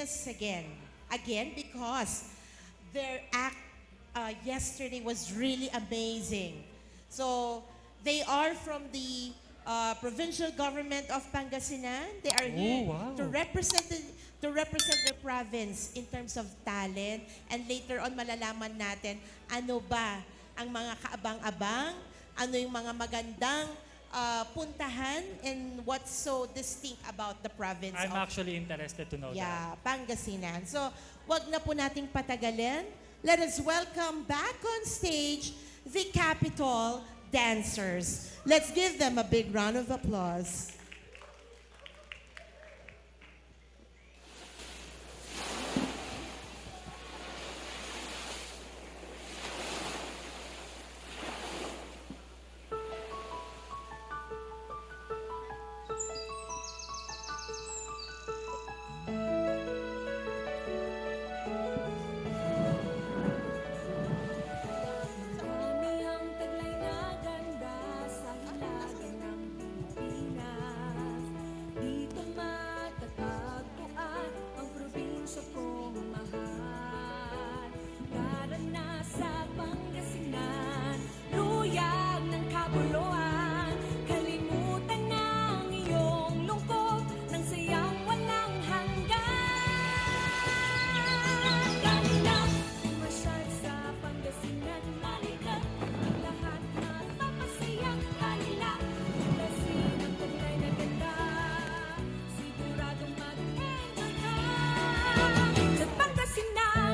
this again. Again, because their act yesterday was really amazing. So, they are from the provincial government of Pangasinan. They are here wow. to represent their province in terms of talent. And later on, malalaman natin ano ba ang mga kaabang-abang, ano yung mga magandang puntahan, and what's so distinct about the province I'm of actually interested to know that. yeah, Pangasinan. So, wag na po nating patagalin. Let us welcome back on stage the Capitol Dancers. Let's give them a big round of applause. Kami ang taglay na ganda sa hilaga ng Pilipinas. Dito matatagpuan ang probinsya kong mahal. Darana sa Pangasinan, luyag ng kabuluhan. Kalimutan ng iyong lungkot, ng sayang walang hanggan. Kanina, masyal sa Pangasinan, malikat ang lahat na papasayang kanila. Lasin ang tunay na ganda, siguradong mag-enjoy ka sa Pangasinan.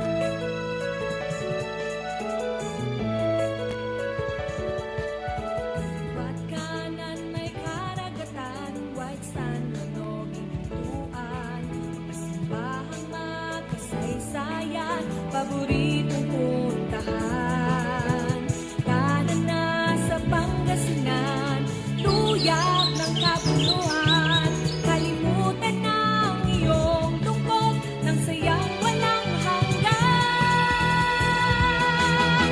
Liwat kanan may karagatan, white sand, manoging pintuan. Masimbahang makasaysayan, paboritong puntahan. Kanan na sa Pangasinan, luyag ng kabuluhan. Kalimutan ng iyong lungkot, ng sayang walang hanggan.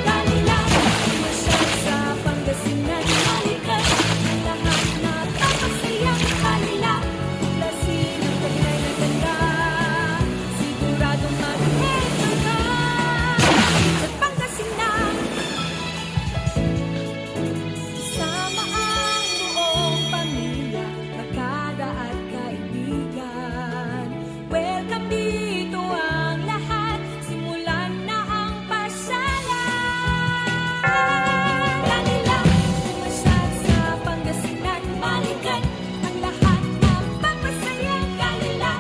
Kanila, masyal sa Pangasinan, malikat ang lahat na papasayang kanila. Lasin ang taglay na ganda, siguradong mag-enjoy ka sa Pangasinan. Isama ang buong pamilya, barkada at kaibigan. Welcome dito ang lahat, simulan na ang pasyalan. Kanila, masyal sa Pangasinan, malikat ang lahat ng papasayang kanila.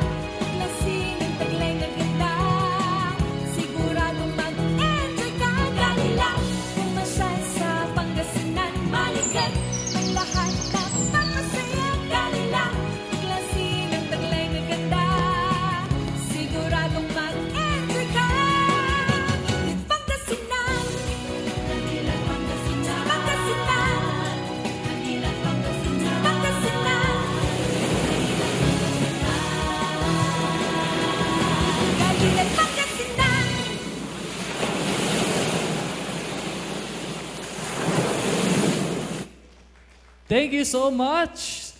Lasin ang taglay na ganda, siguradong mag-enjoy ka. Kanila, masyal sa Pangasinan, malikat ang lahat ng papasayang kanila. Lasin ang taglay na ganda, siguradong mag-enjoy ka. Pangasinan, Pangasinan, Pangasinan, Pangasinan, Pangasinan. Kalilan, Pangasinan. Thank you so much,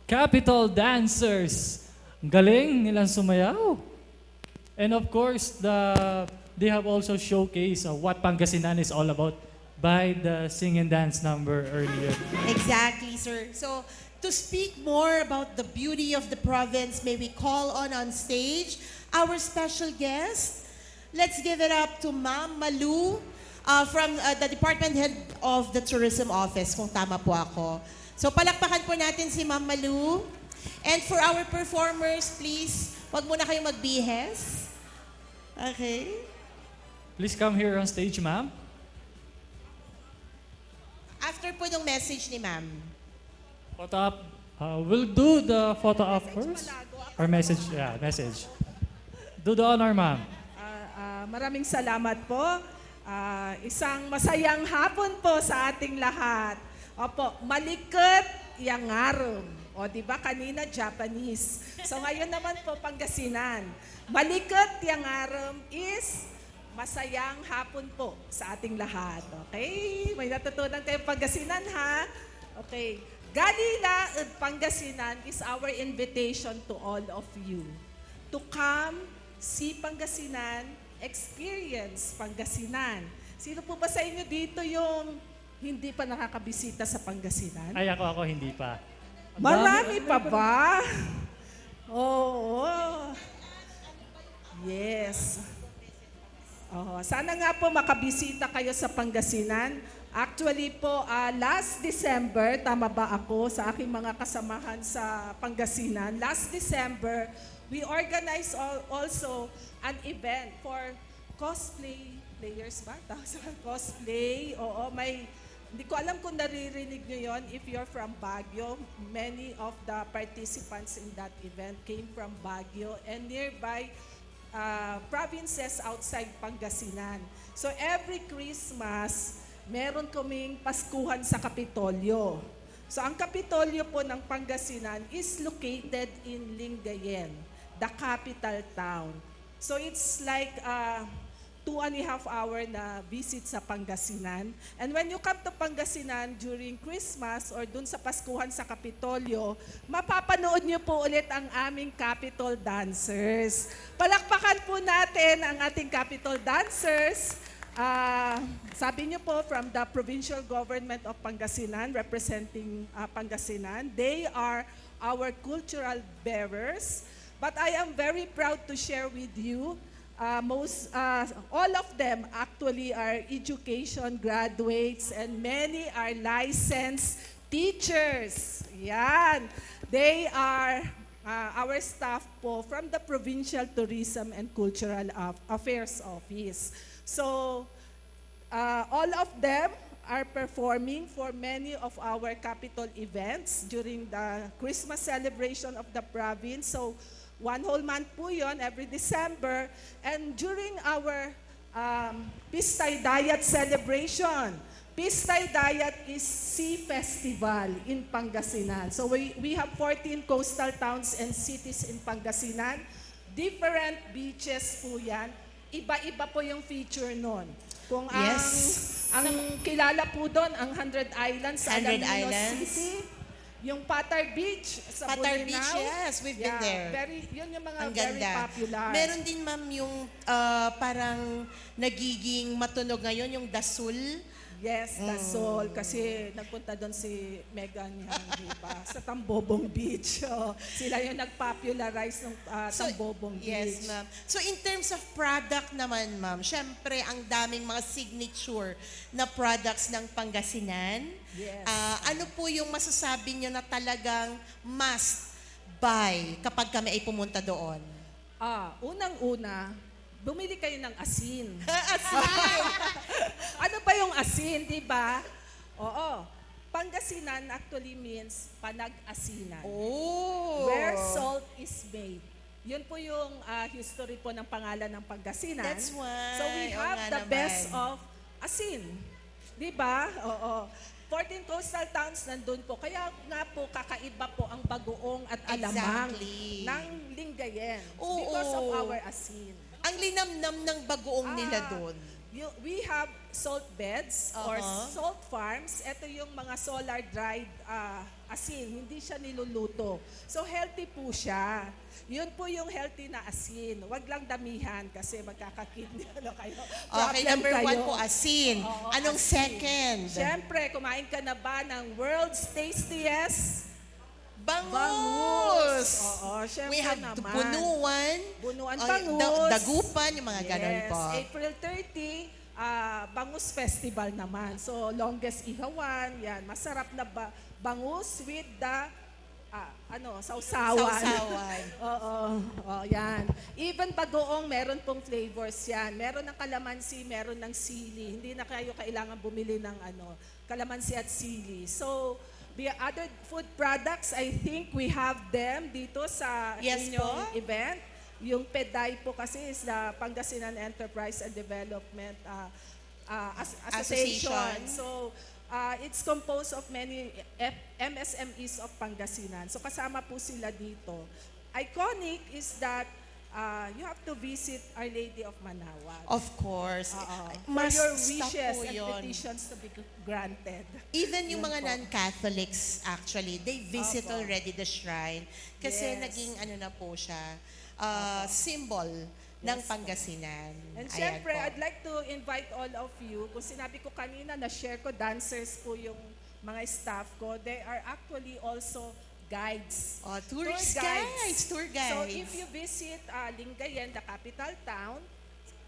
Capitol Dancers. Ang galing nilang sumayaw. And of course, they have also showcased what Pangasinan is all about by the sing and dance number earlier. Exactly, sir. So, to speak more about the beauty of the province, may we call on stage our special guest. Let's give it up to Ma'am Malu from the Department Head of the Tourism Office, kung tama po ako. So, palakpakan po natin si Ma'am Malu. And for our performers, please, wag muna kayong magbihes. Okay? Please come here on stage, ma'am. After po yung message ni Ma'am. Photo op. We'll do the photo op first. Or message, yeah, message. Do the honor, ma'am. Maraming salamat po. Isang masayang hapon po sa ating lahat. Opo, malikot yang arum. O, di ba kanina Japanese. So ngayon naman po Pangasinan. Malikot yang arum is masayang hapon po sa ating lahat. Okay? May natutunan kayo Pangasinan ha? Okay. Galila ug Pangasinan is our invitation to all of you. to come, see Pangasinan, experience Pangasinan. Sino po ba sa inyo dito yung hindi pa nakakabisita sa Pangasinan? Ay, ako, hindi pa. Marami pa ba? Oo. Yes. Oh, sana nga po makabisita kayo sa Pangasinan. Actually po, last December, tama ba ako sa aking mga kasamahan sa Pangasinan? Last December, we organized also an event for cosplay players ba? Cosplay, oo, hindi ko alam kung naririnig nyo yun. If you're from Baguio, many of the participants in that event came from Baguio and nearby provinces outside Pangasinan. So every Christmas, meron kaming Paskuhan sa Kapitolyo. So ang Kapitolyo po ng Pangasinan is located in Lingayen, the capital town. So it's like 2.5 hour na visit sa Pangasinan. And when you come to Pangasinan during Christmas or dun sa Paskuhan sa Kapitolyo, mapapanood niyo po ulit ang aming Capitol Dancers. Palakpakan po natin ang ating Capitol Dancers. Sabi niyo po from the Provincial Government of Pangasinan, representing Pangasinan, they are our cultural bearers. But I am very proud to share with you all of them actually are education graduates and many are licensed teachers. Yan. They are our staff po from the Provincial Tourism and Cultural Affairs Office. So, all of them are performing for many of our capital events during the Christmas celebration of the province. So, 1 whole month po yun, every December. And during our Pistay Diet celebration, Pistay Diet is Sea Festival in Pangasinan. So we have 14 coastal towns and cities in Pangasinan. Different beaches po yan. Iba-iba po yung feature nun. Kung ang kilala po doon, ang 100 Islands sa 100 Alaminos Islands. City. Yung Patar Beach sa Patar Bolinao. Beach, yes, we've been there. Yun yung mga Ang very ganda. popular. Meron din, ma'am, yung parang nagiging matunog ngayon, yung Dasul. Yes, Dasol. Kasi nagpunta doon si Megan yan, di ba? Sa Tambobong Beach. Oh, sila yung nag-popularize ng Tambobong Beach. Yes, ma'am. So in terms of product naman, ma'am, syempre ang daming mga signature na products ng Pangasinan. Yes. Ano po yung masasabi nyo na talagang must buy kapag kami ay pumunta doon? Unang-una, bumili kayo ng asin. Asin! Ano ba yung asin, di ba? Oo. Pangasinan actually means panag-asinan. Oh! Where salt is made. Yun po yung history po ng pangalan ng Pangasinan. That's why. So we Oo have nga the naman. best of asin. Di ba? Oo. 14 coastal towns nandun po. Kaya nga po kakaiba po ang bagoong at alamang Exactly. ng Lingayen. Oo. Because of our asin. Ang linamnam ng bagoong nila doon. We have salt beds or Uh-huh. salt farms. Ito yung mga solar dried asin. Hindi siya niluluto. So healthy po siya. Yun po yung healthy na asin. Huwag lang damihan kasi magkakakidney kayo. Okay, Problem number kayo. 1 po, asin. Oo, Anong asin. second? Siyempre, kumain ka na ba ng world's tastiest? Bangus! Oo, syempre We have naman. bunuan. Bunuan, o, bangus. Dagupan, yung mga ganun Yes, po. April 30, Bangus Festival naman. So, longest ihawan, yan. Masarap na bangus with the, sausawan. Sausawan. Oo, yan. Even bagoong, meron pong flavors yan. Meron ng kalamansi, meron ng sili. Hindi na kayo kailangan bumili ng kalamansi at sili. So, the other food products, I think we have them dito sa Yes inyong po. event. Yung PEDAI po kasi is the Pangasinan Enterprise and Development Association. Association. So, it's composed of many MSMEs of Pangasinan. So, kasama po sila dito. Iconic is that you have to visit Our Lady of Manaoag. Of course. For Must your stop wishes po and yun. petitions to be granted. Even yung Yun mga po. non-Catholics, actually, they visit Opo. already the shrine. Kasi Yes. naging ano na po siya, symbol ng Pangasinan. And Ayan syempre, po. I'd like to invite all of you, kung sinabi ko kanina na share ko, dancers po yung mga staff ko, they are actually also guides. Tourist guides, tour guides. So if you visit Lingayen, the capital town,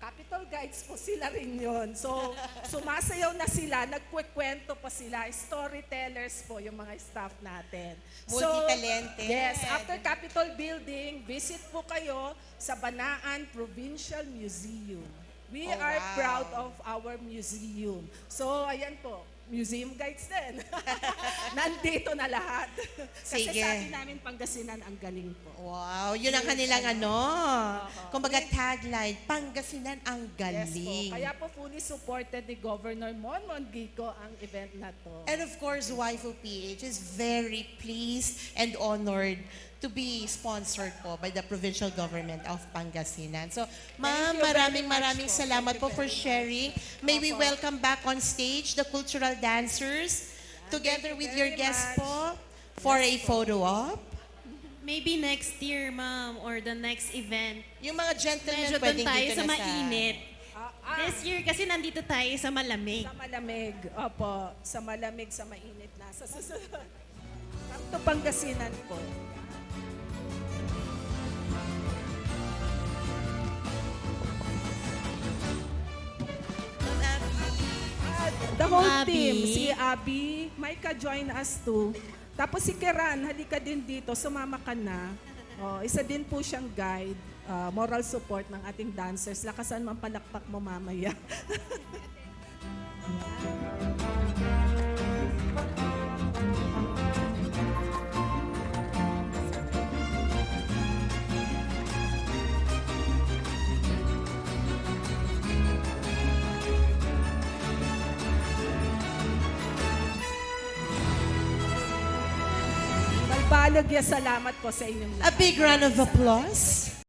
capital guides po sila rin yun. So sumasayaw na sila, nagkwekwento pa sila, storytellers po yung mga staff natin. Multi-talented. Yes, after Capitol Building, visit po kayo sa Banaan Provincial Museum. We Oh, are wow. proud of our museum. So ayan po, museum guides din. Nandito na lahat. Kasi Sige. sabi namin Pangasinan ang galing po. Wow, yun ang kanilang kumbaga tagline, Pangasinan ang Yes po. galing. Kaya po fully supported ni Governor Monmon Gico ang event na to. And of course, Waifu PH is very pleased and honored to be sponsored po by the provincial government of Pangasinan. So, ma'am, you very maraming much po. salamat Thank po you for very sharing. May we Opo. welcome back on stage the cultural dancers together Thank you with your very guests much. po for a photo op. Maybe next year, ma'am, or the next event. Yung mga gentlemen Medyo doon pwedeng tayo dito sa na mainit. This year kasi nandito tayo sa malamig. Sa malamig. Opo, sa malamig, sa mainit na. Sa susunod. Come to Pangasinan po. The whole Abby. team, si Abby, Maika join us too. Tapos si Keran, halika din dito, sumama ka na. Oh, isa din po siyang guide, moral support ng ating dancers. Lakasan man palakpak mo mamaya. Balbalog ya, salamat po sa inyong lahat. A big round of applause.